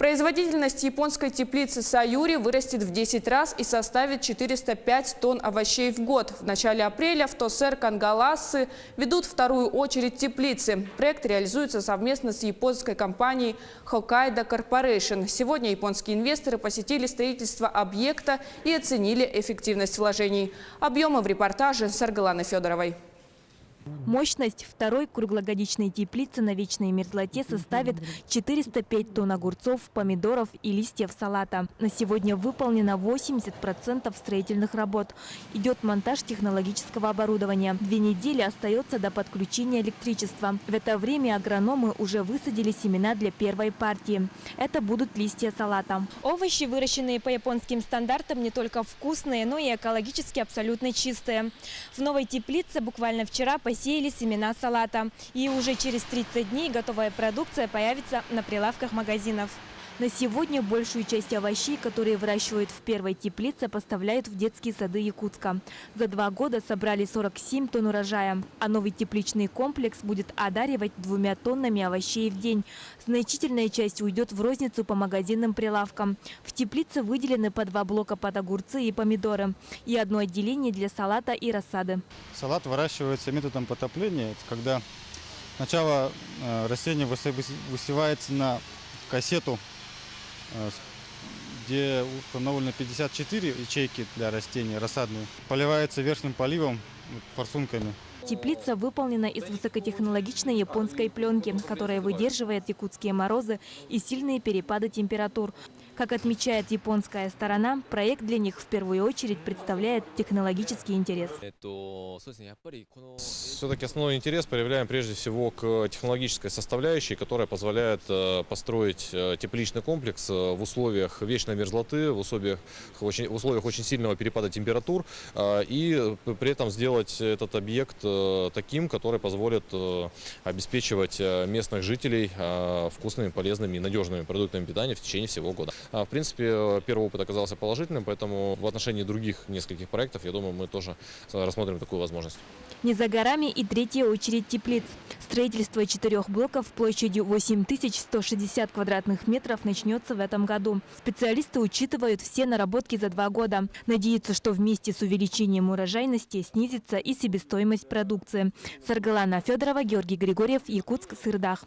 Производительность японской теплицы «Саюри» вырастет в 10 раз и составит 405 тонн овощей в год. В начале апреля в Тосэр Кангалассы ведут вторую очередь теплицы. Проект реализуется совместно с японской компанией Hokkaido Corporation. Сегодня японские инвесторы посетили строительство объекта и оценили эффективность вложений. Объемы в репортаже Саргаланы Федоровой. Мощность второй круглогодичной теплицы на вечной мерзлоте составит 405 тонн огурцов, помидоров и листьев салата. На сегодня выполнено 80% строительных работ. Идет монтаж технологического оборудования. 2 недели остается до подключения электричества. В это время агрономы уже высадили семена для первой партии. Это будут листья салата. Овощи, выращенные по японским стандартам, не только вкусные, но и экологически абсолютно чистые. В новой теплице буквально вчера посеяли семена салата. И уже через 30 дней готовая продукция появится на прилавках магазинов. На сегодня большую часть овощей, которые выращивают в первой теплице, поставляют в детские сады Якутска. За 2 года собрали 47 тонн урожая. А новый тепличный комплекс будет одаривать 2 тоннами овощей в день. Значительная часть уйдет в розницу по магазинным прилавкам. В теплице выделены по 2 блока под огурцы и помидоры. И одно отделение для салата и рассады. Салат выращивается методом потопления. Это когда сначала растение высевается на кассету, где установлено 54 ячейки для растений рассадные. Поливается верхним поливом форсунками. Теплица выполнена из высокотехнологичной японской пленки, которая выдерживает якутские морозы и сильные перепады температур. Как отмечает японская сторона, проект для них в первую очередь представляет технологический интерес. Все-таки основной интерес проявляем прежде всего к технологической составляющей, которая позволяет построить тепличный комплекс в условиях вечной мерзлоты, в условиях очень сильного перепада температур и при этом сделать этот объект таким, который позволит обеспечивать местных жителей вкусными, полезными и надежными продуктами питания в течение всего года. В принципе, первый опыт оказался положительным, поэтому в отношении других нескольких проектов, я думаю, мы тоже рассмотрим такую возможность. Не за горами и третья очередь теплиц. Строительство 4 блоков площадью 8160 квадратных метров начнется в этом году. Специалисты учитывают все наработки за 2 года. Надеются, что вместе с увеличением урожайности снизится и себестоимость продукции. Саргалана Федорова, Георгий Григорьев, Якутск, Сырдах.